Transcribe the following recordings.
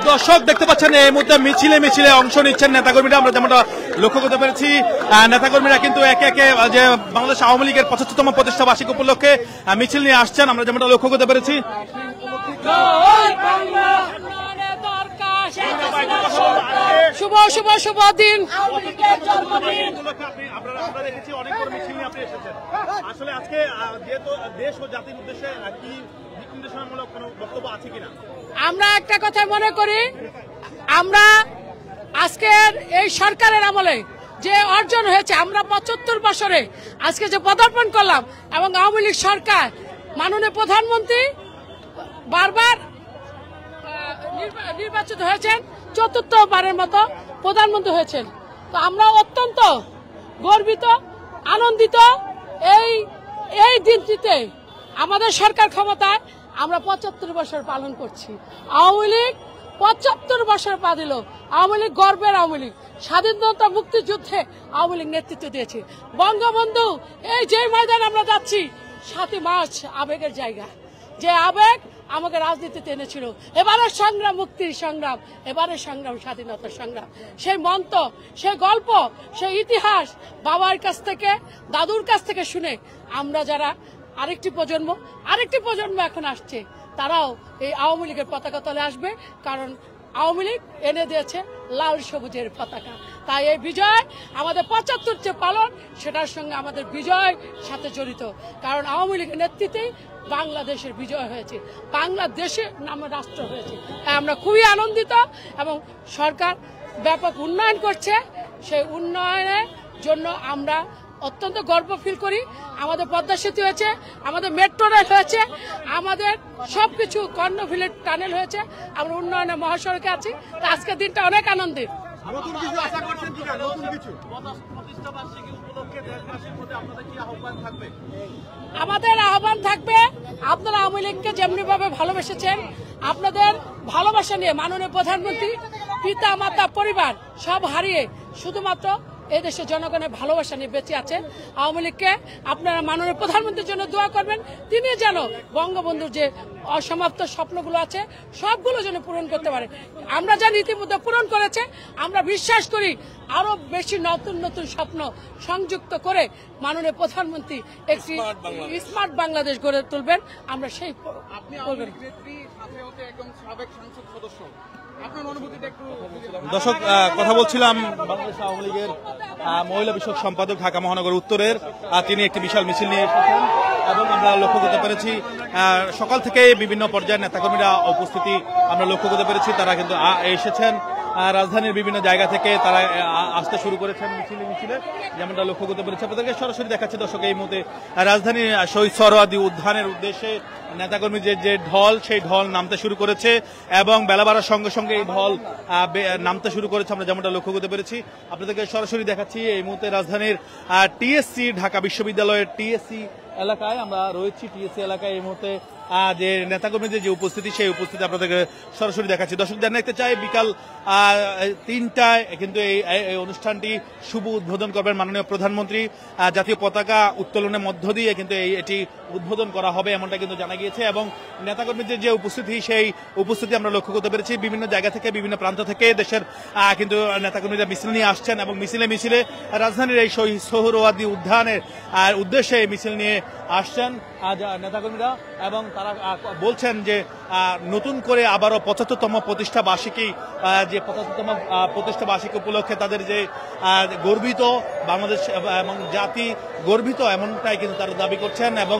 দর্শক দেখতে পাচ্ছেন এই মুহূর্তে মিছিলে মিছিলে অংশ নিচ্ছেন নেতাকর্মীরা। আমরা যেমনটা লক্ষ্য করতে পেরেছি, নেতাকর্মীরা কিন্তু একে একে যে বাংলাদেশ আওয়ামী লীগের 75তম প্রতিষ্ঠা বার্ষিকী উপলক্ষে মিছিল নিয়ে আসছেন, আমরা যেমনটা লক্ষ্য করতে পেরেছি। শুভ শুভ শুভ দিন। আসলে আজকে যেহেতু দেশ ও জাতির উদ্দেশ্যে কি দিক নির্দেশনামূলক কোনো বক্তব্য আছে কিনা? আমরা একটা কথা মনে করি, আমরা আজকের এই সরকারের আমলে যে অর্জন হয়েছে, আমরা 75 বছরে আজকে যে পদার্পণ করলাম, এবং আওয়ামী লীগ সরকার মাননীয় প্রধানমন্ত্রী বারবার নির্বাচিত হয়েছেন, ৪র্থবারের মতো প্রধানমন্ত্রী হয়েছেন। তো আমরা অত্যন্ত গর্বিত, আনন্দিত এই দিনটিতে আমাদের সরকার ক্ষমতায় আমরা 75 বছর পালন করছি। আওয়ামী লীগ 75 বছর পা দিল। আওয়ামী লীগ গর্বের আওয়ামী লীগ, স্বাধীনতা মুক্তিযুদ্ধে আওয়ামী লীগ নেতৃত্ব দিয়েছে। বঙ্গবন্ধু এই যে ময়দানে আমরা যাচ্ছি, 7ই মার্চ আবেগের জায়গা, যে আবেগ আমাকে রাজনীতিতে এনেছিল। এবারের সংগ্রাম মুক্তির সংগ্রাম, এবারের সংগ্রাম স্বাধীনতার সংগ্রাম। সেই মন্ত্র, সেই গল্প, সেই ইতিহাস বাবার কাছ থেকে, দাদুর কাছ থেকে শুনে আমরা যারা আরেকটি প্রজন্ম এখন আসছে, তারাও এই আওয়ামী লীগের পতাকা তলে আসবে, কারণ আওয়ামী লীগ এনে দিয়েছে লাল সবুজের পতাকা। তাই এই বিজয় আমাদের 75 যে পালন, সেটার সঙ্গে আমাদের বিজয় সাথে জড়িত, কারণ আওয়ামী লীগের নেতৃত্বেই বাংলাদেশের বিজয় হয়েছে, বাংলাদেশের নামে রাষ্ট্র হয়েছে। তাই আমরা খুবই আনন্দিত, এবং সরকার ব্যাপক উন্নয়ন করছে। সেই উন্নয়নের জন্য আমরা অত্যন্ত গর্ব ফিল করি। আমাদের পদ্মা সেতু হয়েছে, আমাদের মেট্রো রেল হয়েছে, আমাদের সবকিছু কর্ণফুলী টানেল হয়েছে, আমরা উন্নয়নের মহাসড়কে আছি। তো আজকের দিনটা অনেক আনন্দের। আমাদের আহ্বান থাকবে, আপনারা আওয়ামী লীগকে যেমনি ভাবে ভালোবেসেছেন, আপনাদের ভালোবাসা নিয়ে মাননীয় প্রধানমন্ত্রী, পিতা মাতা পরিবার সব হারিয়ে শুধুমাত্র এই দেশের জনগণের ভালোবাসা নিয়ে বেঁচে আছেন। আওয়ামী লীগকে আপনারা মাননীয় প্রধানমন্ত্রীর জন্য দোয়া করবেন, তিনি যেন বঙ্গবন্ধুর যে অসমাপ্ত স্বপ্নগুলো আছে সবগুলো যেন পূরণ করতে পারে। আমরা যা ইতিমধ্যে পূরণ করেছে, আমরা বিশ্বাস করি আরো বেশি নতুন নতুন স্বপ্ন সংযুক্ত করে মাননীয় প্রধানমন্ত্রী একটি স্মার্ট বাংলাদেশ গড়ে তুলবেন। আমরা সেই দর্শক কথা বলছিলাম বাংলাদেশ আওয়ামী লীগের মহিলা বিষয়ক সম্পাদক ঢাকা মহানগর উত্তরের, তিনি একটি বিশাল মিছিল নিয়ে এসেছেন, এবং আমরা লক্ষ্য করতে পেরেছি সকাল থেকে বিভিন্ন পর্যায়ের নেতাকর্মীরা উপস্থিতি আমরা লক্ষ্য করতে পেরেছি। তারা কিন্তু এসেছেন রাজধানীর বিভিন্ন জায়গা থেকে, তারা আসতে শুরু করেছেন মিছিলে, যেমনটা লক্ষ্য করতে পেরেছি। আপনাদেরকে সরাসরি দেখাচ্ছে দর্শক এই মুহূর্তে রাজধানীর শহীদ সোহরাওয়ার্দী উদ্যানের উদ্দেশ্যে নেতাকর্মী যে ঢল, সেই ঢল নামতে শুরু করেছে, এবং বেলা বাড়ার সঙ্গে সঙ্গে এই ঢল নামতে শুরু করেছে, আমরা যেমনটা লক্ষ্য করতে পেরেছি। আপনাদেরকে সরাসরি দেখাচ্ছি এই মুহূর্তে রাজধানীর টিএসসি, ঢাকা বিশ্ববিদ্যালয়ের টিএসসি এলাকায় আমরা রয়েছি। টিএসসি এলাকায় এই মুহূর্তে যে নেতাকর্মীদের যে উপস্থিতি, সেই উপস্থিতি আপনাদেরকে সরাসরি দেখাচ্ছি। দর্শক জানিয়ে রাখতে চাই, বিকাল 3টায় কিন্তু এই অনুষ্ঠানটি শুভ উদ্বোধন করবেন মাননীয় প্রধানমন্ত্রী। জাতীয় পতাকা উত্তোলনের মধ্য দিয়ে কিন্তু এটি উদ্বোধন করা হবে, এমনটা কিন্তু জানা গিয়েছে। এবং নেতাকর্মীদের যে উপস্থিতি, সেই উপস্থিতি আমরা লক্ষ্য করতে পেরেছি। বিভিন্ন জায়গা থেকে, বিভিন্ন প্রান্ত থেকে দেশের কিন্তু নেতাকর্মীরা মিছিল নিয়ে আসছেন, এবং মিছিলে মিছিলে রাজধানীর এই শহীদ সোহরাওয়ার্দী উদ্যানের উদ্দেশ্যে এই মিছিল নিয়ে আসছেন নেতাকর্মীরা, এবং তারা বলছেন যে নতুন করে আবারও 75তম প্রতিষ্ঠা বার্ষিকী, যে 75তম প্রতিষ্ঠা বার্ষিকী উপলক্ষে তাদের যে গর্বিত বাংলাদেশ এবং জাতি গর্বিত, এমনটাই কিন্তু তারা দাবি করছেন। এবং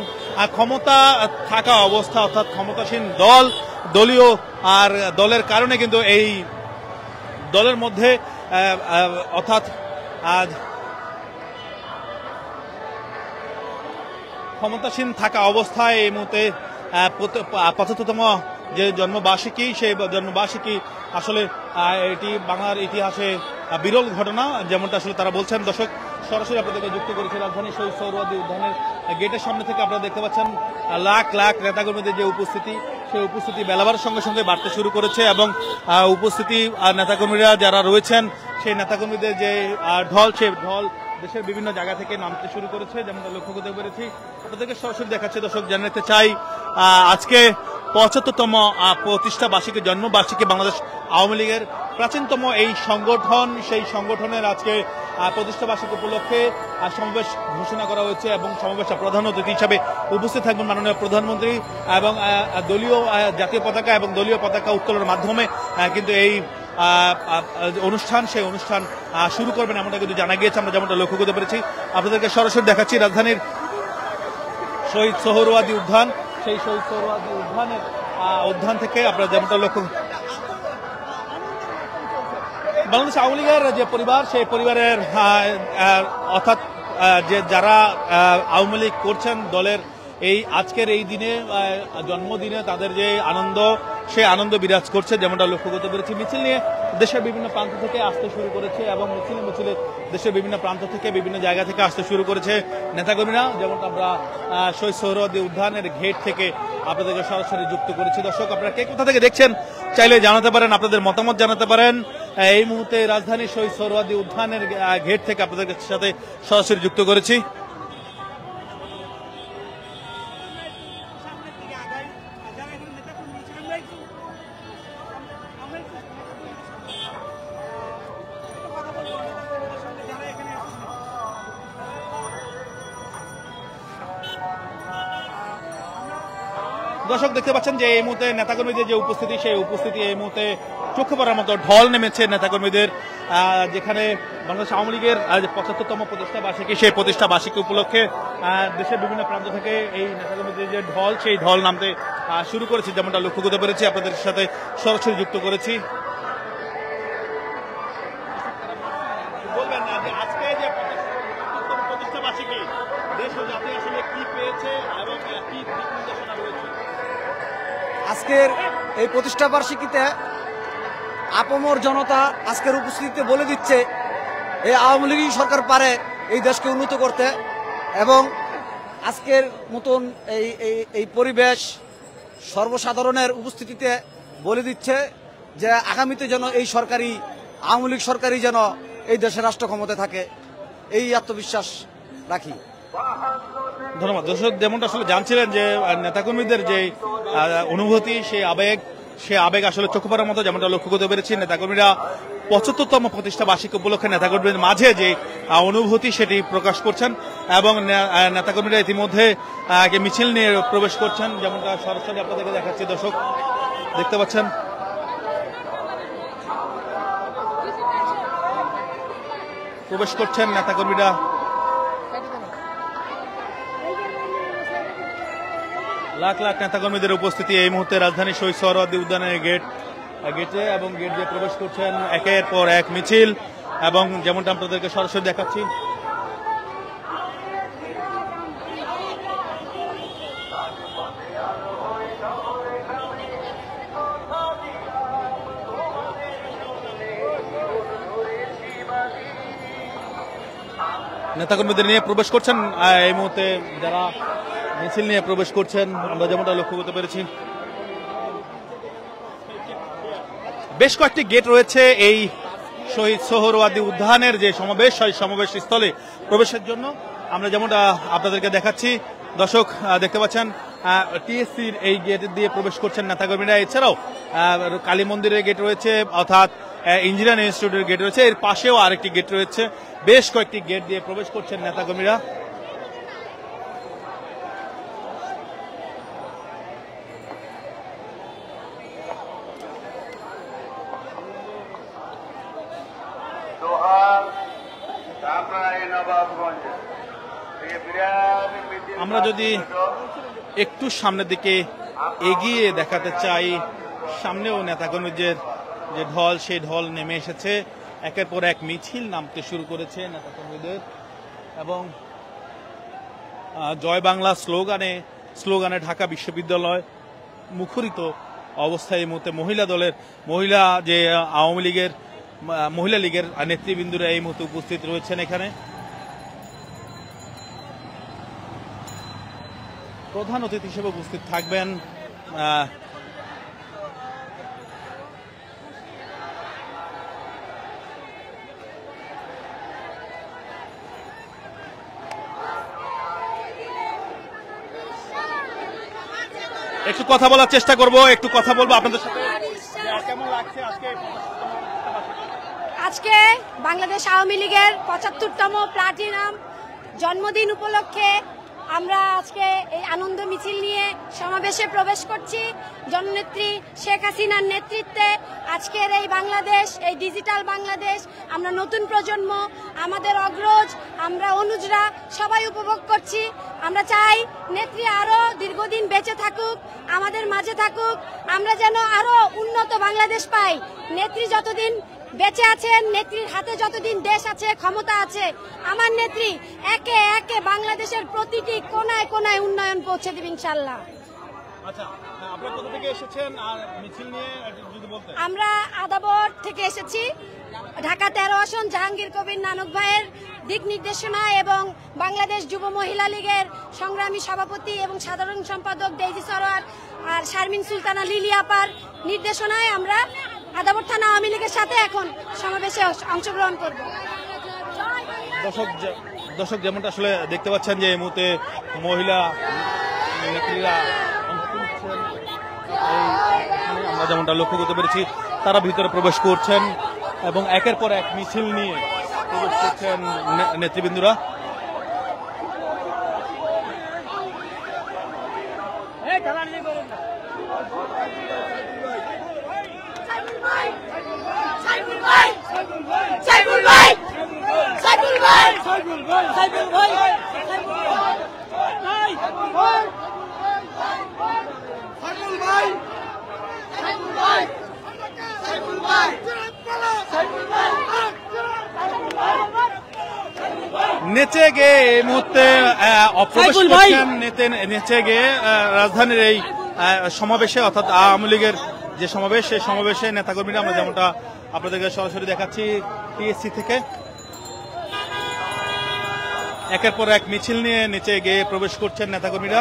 ক্ষমতা থাকা অবস্থা, অর্থাৎ ক্ষমতাসীন দলীয় আর দলের কারণে কিন্তু এই দলের মধ্যে অর্থাৎ ক্ষমতাসীন থাকা অবস্থায় এই মুহূর্তে 75তম যে জন্মবার্ষিকী, সেই জন্মবার্ষিকী আসলে এটি বাংলার ইতিহাসে বিরল ঘটনা, যেমনটা আসলে তারা বলছেন। দর্শক সরাসরি আপনাদেরকে যুক্ত করেছে রাজধানী শহীদ সোহরাওয়ার্দী উদ্যানের গেটের সামনে থেকে। আপনারা দেখতে পাচ্ছেন লাখ লাখ নেতাকর্মীদের যে উপস্থিতি, সেই উপস্থিতি বেলাবার সঙ্গে সঙ্গে বাড়তে শুরু করেছে, এবং উপস্থিতি নেতাকর্মীরা যারা রয়েছেন, সেই নেতাকর্মীদের যে ঢল, সেই ঢল দেশের বিভিন্ন জায়গা থেকে নামতে শুরু করেছে, যেমনটা লক্ষ্য করতে পেরেছি। আপনাদেরকে সরাসরি দেখাচ্ছে। দর্শক জানাতে চাই, আজকে 75তম প্রতিষ্ঠা বার্ষিকী জন্মবার্ষিকী বাংলাদেশ আওয়ামী লীগের প্রাচীনতম এই সংগঠন, সেই সংগঠনের আজকে প্রতিষ্ঠা বার্ষিকী উপলক্ষে সমাবেশ ঘোষণা করা হয়েছে এবং সমাবেশে প্রধান অতিথি হিসাবে উপস্থিত থাকবেন মাননীয় প্রধানমন্ত্রী এবং দলীয় জাতীয় পতাকা এবং দলীয় পতাকা উত্তোলনের মাধ্যমে কিন্তু এই অনুষ্ঠান, সেই অনুষ্ঠান শুরু করবেন এমনটা কিন্তু জানা গিয়েছে। আমরা যেমনটা লক্ষ্য করতে পেরেছি, আপনাদেরকে সরাসরি দেখাচ্ছি রাজধানীর শহীদ সোহরাওয়ার্দী উদ্যান, সেই শহীদ সোহরাওয়ার্দী উদ্যান থেকে আপনারা যেমনটা লক্ষ্য, বাংলাদেশ আওয়ামী লীগের যে পরিবার, সেই পরিবারের অর্থাৎ যে যারা আওয়ামী লীগ করছেন দলের এই আজকের এই দিনে জন্মদিনে তাদের যে আনন্দ, সেই আনন্দ বিরাজ করছে যেমনটা লক্ষ্য করতে পেরেছি। মিছিল নিয়ে দেশের বিভিন্ন প্রান্ত থেকে আসতে শুরু করেছে এবং মিছিলে দেশের বিভিন্ন প্রান্ত থেকে বিভিন্ন জায়গা থেকে আসতে শুরু করেছে নেতাকর্মীরা, যেমনটা আমরা শহীদ সোহরাওয়ার্দী উদ্যানের গেট থেকে আপনাদেরকে সরাসরি যুক্ত করেছি। দর্শক, আপনারা কে কোথা থেকে দেখছেন চাইলে জানাতে পারেন, আপনাদের মতামত জানাতে পারেন। এই মুহূর্তে রাজধানীর শহীদ সোহরাওয়ার্দী উদ্যানের গেট থেকে আপনাদের সাথে সরাসরি যুক্ত করেছি। দর্শক, দেখতে পাচ্ছেন যে এই মুহূর্তে নেতাকর্মীদের যে উপস্থিতি, সেই উপস্থিতি এই মুহূর্তে চোখে পড়ার মতো ঢল নেমেছে নেতাকর্মীদের, যেখানে বাংলাদেশ আওয়ামী লীগের 75তম প্রতিষ্ঠা বার্ষিকী, সেই প্রতিষ্ঠা বার্ষিকী উপলক্ষে দেশের বিভিন্ন প্রান্ত থেকে এই নেতাকর্মীদের যে ঢল, সেই ঢল নামতে শুরু করেছে যেমনটা লক্ষ্য করতে পেরেছি, আপনাদের সাথে সরাসরি যুক্ত করেছি। বলবেন না যে আজকে যে প্রতিষ্ঠা বার্ষিকী দেশ ও জাতি আসলে কি পেয়েছে এবং কি দিক নির্দেশনা রয়েছে? আজকের এই প্রতিষ্ঠা বার্ষিকীতে আপামর জনতা আজকের উপস্থিতিতে বলে দিচ্ছে এই আওয়ামী লীগই সরকার পারে এই দেশকে উন্নত করতে, এবং আজকের মতন এই পরিবেশ সর্বসাধারণের উপস্থিতিতে বলে দিচ্ছে যে আগামীতে যেন এই সরকারি আওয়ামী লীগ সরকারই যেন এই দেশের রাষ্ট্র ক্ষমতায় থাকে, এই আত্মবিশ্বাস রাখি। ধন্যবাদ। দর্শক, যেমনটা আসলে জানছিলেন যে নেতাকর্মীদের যে অনুভূতি, সেই আবেগ আসলে চোখে পড়ার মতো যেমনটা লক্ষ্য করতে পেরেছি। নেতাকর্মীরা 75তম প্রতিষ্ঠা বার্ষিকী উপলক্ষে নেতাকর্মীদের মাঝে যে অনুভূতি সেটি প্রকাশ করছেন এবং নেতাকর্মীরা ইতিমধ্যে মিছিল নিয়ে প্রবেশ করছেন, যেমনটা সরাসরি আপনাদেরকে দেখাচ্ছি। দর্শক, দেখতে পাচ্ছেন প্রবেশ করছেন নেতাকর্মীরা। লাখ লাখ নেতাকর্মীদের উপস্থিতি এই মুহূর্তে রাজধানী শহীদ সোহরাওয়ার্দী উদ্যানের গেটে এবং গেট দিয়ে প্রবেশ করছেন একের পর এক মিছিল, এবং যেমনটা আপনাদেরকে সরাসরি দেখাচ্ছি নেতাকর্মীদের নিয়ে প্রবেশ করছেন এই মুহূর্তে যারা মিছিল নিয়ে প্রবেশ করছেন, আমরা যেমনটা লক্ষ্য করতে পেরেছি। বেশ কয়েকটি গেট রয়েছে এই শহীদ সোহরাওয়ার্দী উদ্যানের যে সমাবেশ, সেই সমাবেশ স্থলে প্রবেশের জন্য। আমরা যেমনটা আপনাদেরকে দেখাচ্ছি, দর্শক দেখতে পাচ্ছেন টিএসসির এই গেট দিয়ে প্রবেশ করছেন নেতাকর্মীরা। এছাড়াও কালী মন্দিরের গেট রয়েছে, অর্থাৎ ইঞ্জিনিয়ারিং ইনস্টিটিউটের গেট রয়েছে, এর পাশেও আরেকটি গেট রয়েছে। বেশ কয়েকটি গেট দিয়ে প্রবেশ করছেন নেতাকর্মীরা। আমরা যদি একটু সামনের দিকে এগিয়ে দেখাতে চাই, সামনেও নেতাকর্মীদের যে ঢল, সেই ঢল নেমে এসেছে। একের পর এক মিছিল নামতে শুরু করেছে নেতাকর্মীদের এবং জয় বাংলা স্লোগানে ঢাকা বিশ্ববিদ্যালয় মুখরিত অবস্থায় এই মুহূর্তে মহিলা লীগের নেতৃবৃন্দরা এই মুহূর্তে উপস্থিত রয়েছেন এখানে। প্রধান অতিথি হিসেবে উপস্থিত থাকবেন একটু কথা বলার চেষ্টা করব, একটু কথা বলবো আপনাদের সাথে। কেমন লাগছে আজকে বাংলাদেশ আওয়ামী লীগের ৭৫তম প্লাটিনাম জন্মদিন উপলক্ষে আমরা আজকে এই আনন্দ মিছিল নিয়ে সমাবেশে প্রবেশ করছি। জননেত্রী শেখ হাসিনার নেতৃত্বে আজকের এই বাংলাদেশ, এই ডিজিটাল বাংলাদেশ, আমরা নতুন প্রজন্ম, আমাদের অগ্রজ, আমরা অনুজরা সবাই উপভোগ করছি। আমরা চাই নেত্রী আরো দীর্ঘদিন বেঁচে থাকুক, আমাদের মাঝে থাকুক, আমরা যেন আরো উন্নত বাংলাদেশ পাই। নেত্রী যতদিন বেঁচে আছেন, নেত্রীর হাতে যতদিন দেশ আছে, ক্ষমতা আছে, আমার নেত্রী একে একে বাংলাদেশের প্রতিটি কোনায় কোনায় উন্নয়ন পৌঁছে দিবে ইনশাল্লাহ। আচ্ছা, আপনারা কোথা থেকে এসেছেন আর মিছিল নিয়ে যদি বলতেন? আমরা আদাবর থেকে এসেছি। ঢাকা ১৩ আসন জাহাঙ্গীর কবির নানক ভাইয়ের দিক নির্দেশনায় এবং বাংলাদেশ যুব মহিলা লীগের সংগ্রামী সভাপতি এবং সাধারণ সম্পাদক ডেইজি সরোয়ার আর শারমিন সুলতানা লিলি আপার নির্দেশনায় আমরা আদাবর থানা আওয়ামী লীগের সাথে এখন সমাবেশে অংশগ্রহণ করব। দর্শক যেমনটা আসলে দেখতে পাচ্ছেন যে এই মুহূর্তে মহিলা নেত্রীরা আমরা যেমনটা লক্ষ্য করতে পেরেছি, তারা ভিতরে প্রবেশ করছেন এবং একের পর এক মিছিল নিয়ে প্রবেশ করছেন নেতৃবৃন্দরা। নেচে গিয়ে এই মুহূর্তে অপ্রবেশ করছেন নেচে গিয়ে রাজধানীর এই সমাবেশে, অর্থাৎ আওয়ামী লীগের যে সমাবেশ, সেই সমাবেশে নেতাকর্মীরা আমরা যেমনটা আপনাদেরকে সরাসরি দেখাচ্ছি টিএসসি থেকে একের পর এক মিছিল নিয়ে নিচে গিয়ে প্রবেশ করছেন নেতাকর্মীরা।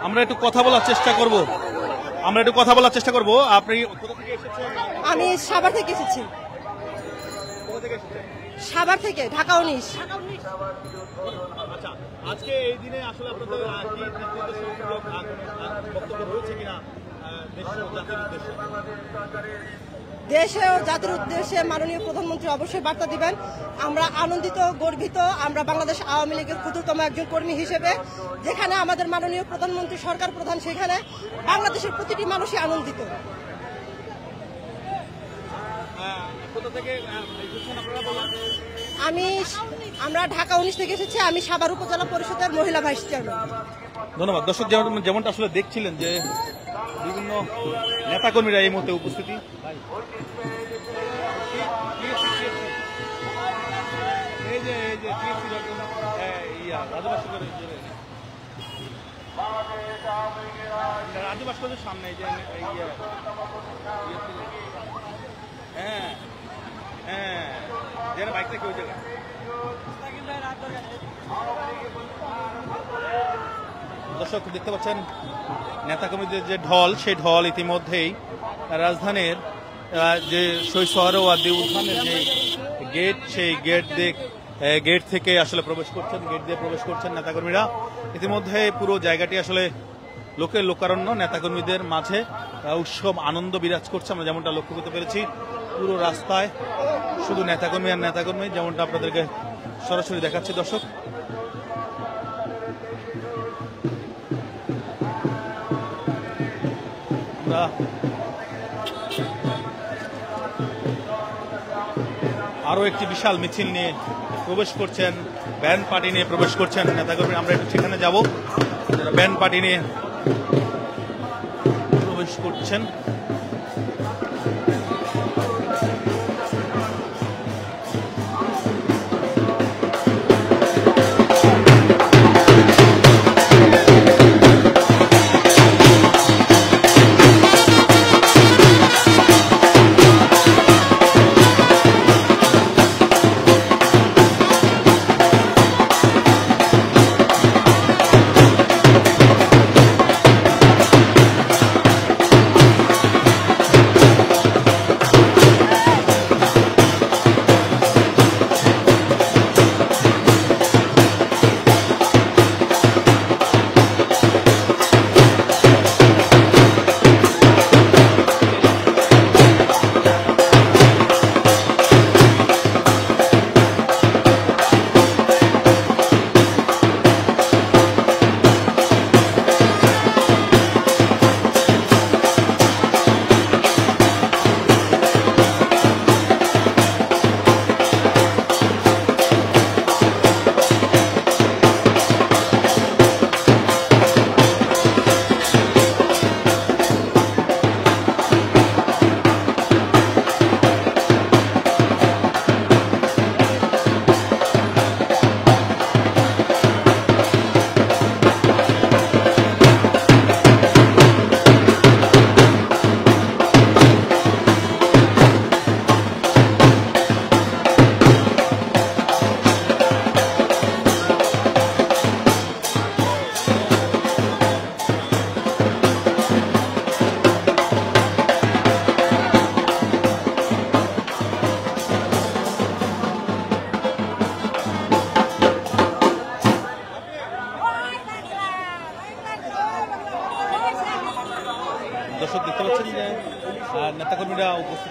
আমরা একটু কথা বলার চেষ্টা করব। আপনি কোথা থেকে এসেছেন? আমি সাভার থেকে এসেছি। সাভার থেকে, ঢাকা ১৯। আচ্ছা, আজকে এই দিনে আসলে আপনাদের কি বক্তব্য রয়েছে কিনা দেশে ও জাতির উদ্দেশ্যে মাননীয় প্রধানমন্ত্রী অবশ্যই বার্তা দিবেন। আমরা আনন্দিত, গর্বিত। আমরা বাংলাদেশ আওয়ামী লীগের ক্ষুদ্রতম একজন কর্মী হিসেবে, যেখানে আমাদের মাননীয় প্রধানমন্ত্রী সরকার প্রধান, সেখানে বাংলাদেশের প্রতিটি মানুষই আনন্দিত। আমরা ঢাকা ১৯ থেকে এসেছি। আমি সাভার উপজেলা পরিষদের মহিলা ভাইস চেয়ারম্যান। ধন্যবাদ। দর্শক যেমনটা আসলে দেখছিলেন যে বিভিন্ন নেতাকর্মীরা এই মুহূর্তে উপস্থিতি। রাজু ভাস্করের সামনে বাইকটা কেউ জায়গায় দর্শক দেখতে পাচ্ছেন নেতাকর্মীদের যে ঢল, সেই ঢল ইতিমধ্যেই রাজধানীর যে শহীদ সোহরাওয়ার্দী উদ্যানের যে গেট, সেই গেট থেকে আসলে প্রবেশ করছেন নেতাকর্মীরা। ইতিমধ্যে পুরো জায়গাটি আসলে লোকের লোকারণ্য, নেতাকর্মীদের মাঝে উৎসব আনন্দ বিরাজ করছে। আমরা যেমনটা লক্ষ্য করতে পেরেছি, পুরো রাস্তায় শুধু নেতাকর্মী আর নেতাকর্মী, যেমনটা আপনাদেরকে সরাসরি দেখাচ্ছি। দর্শক আরো একটি বিশাল মিছিল নিয়ে প্রবেশ করছেন, ব্যান্ড পার্টি নিয়ে প্রবেশ করছেন নেতাকর্মী। আমরা একটু সেখানে যাব, ব্যান্ড পার্টি নিয়ে প্রবেশ করছেন।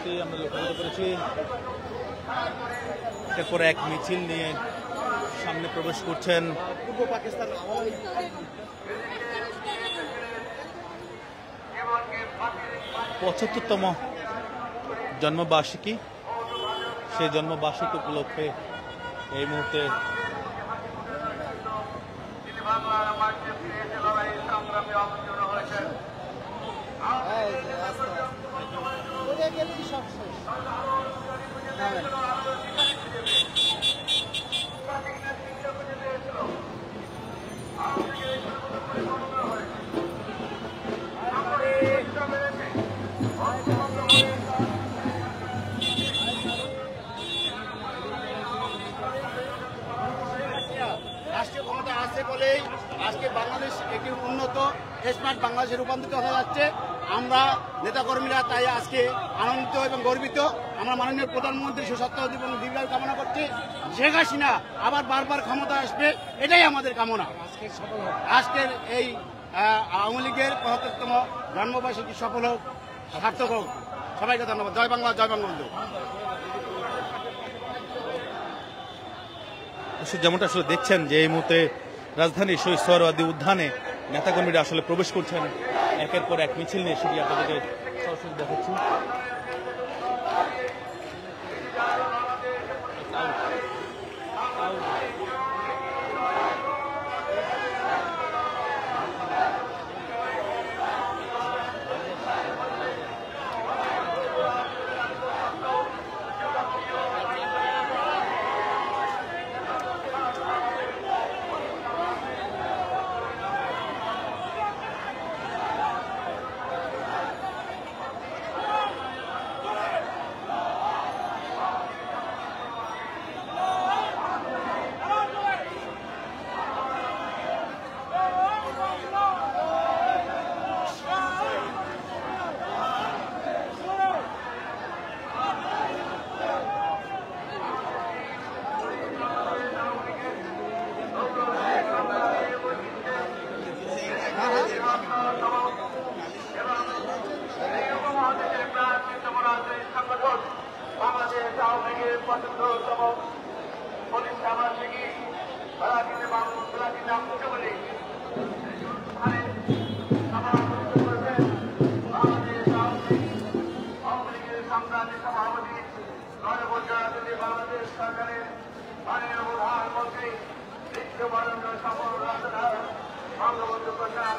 মুহূর্তে আমরা লক্ষ্য করতে পেরেছি এরপর এক মিছিল নিয়ে সামনে প্রবেশ করছেন পূর্ব পাকিস্তান ৭৫তম জন্মবার্ষিকী। সেই জন্মবার্ষিকী উপলক্ষে এই মুহূর্তে রাষ্ট্রীয় ক্ষমতা আছে বলেই আজকে বাংলাদেশ একটি উন্নত স্মার্ট বাংলাদেশে রূপান্তরিত হয়ে যাচ্ছে। আমরা নেতাকর্মীরা তাই আজকে আনন্দিত এবং গর্বিত। আমরা মাননীয় প্রধানমন্ত্রী সুস্বাস্থ্য এবং দীর্ঘায়ু কামনা করছি। শেখ হাসিনা আবার বারবার ক্ষমতা আসবে, এটাই আমাদের কামনা। আজকের এই আওয়ামী লীগের ৭৫তম জন্মবার্ষিকী সফল হোক, সার্থক হোক। সবাইকে ধন্যবাদ। জয় বাংলা, জয় বঙ্গবন্ধু। যেমনটা আসলে দেখছেন যে এই মুহূর্তে রাজধানীর শহীদ সোহরাওয়ার্দী উদ্যানে নেতাকর্মীরা আসলে প্রবেশ করছেন একের পর এক মিছিল নিয়ে, সেটি আপনাদেরকে সরাসরি দেখাচ্ছি। বাংলাদেশ আওয়ামী লীগের ৭৫তম প্রতিষ্ঠা বার্ষিকী সংগ্রামী সভাপতি বাংলাদেশ সরকারের মাননীয় প্রধানমন্ত্রী বিশ্ববরণ্য সফল রাষ্ট্রনায়ক বঙ্গবন্ধু প্রসাদ